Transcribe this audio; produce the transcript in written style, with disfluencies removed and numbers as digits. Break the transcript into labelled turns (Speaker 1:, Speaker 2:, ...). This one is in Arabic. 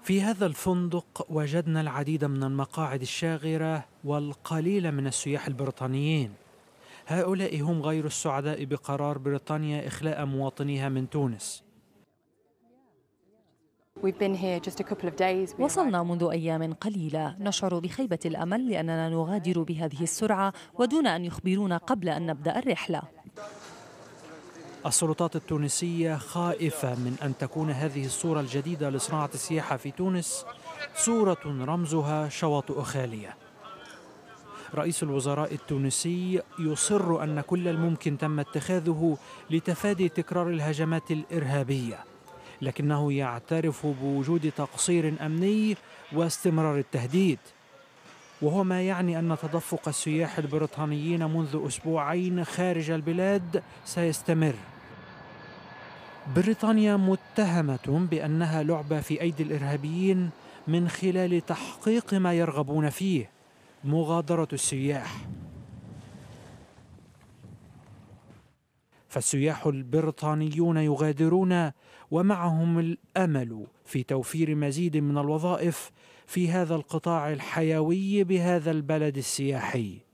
Speaker 1: في هذا الفندق وجدنا العديد من المقاعد الشاغرة والقليل من السياح البريطانيين. هؤلاء هم غير السعداء بقرار بريطانيا إخلاء مواطنيها من تونس.
Speaker 2: وصلنا منذ أيام قليلة، نشعر بخيبة الأمل لأننا نغادر بهذه السرعة ودون أن يخبرونا قبل أن نبدأ الرحلة.
Speaker 1: السلطات التونسية خائفة من أن تكون هذه الصورة الجديدة لصناعة السياحة في تونس صورة رمزها شواطئ خالية. رئيس الوزراء التونسي يصر أن كل الممكن تم اتخاذه لتفادي تكرار الهجمات الإرهابية، لكنه يعترف بوجود تقصير أمني واستمرار التهديد، وهو ما يعني أن تدفق السياح البريطانيين منذ أسبوعين خارج البلاد سيستمر. بريطانيا متهمة بأنها لعبة في أيدي الإرهابيين من خلال تحقيق ما يرغبون فيه، مغادرة السياح. فالسياح البريطانيون يغادرون ومعهم الأمل في توفير مزيد من الوظائف في هذا القطاع الحيوي بهذا البلد السياحي.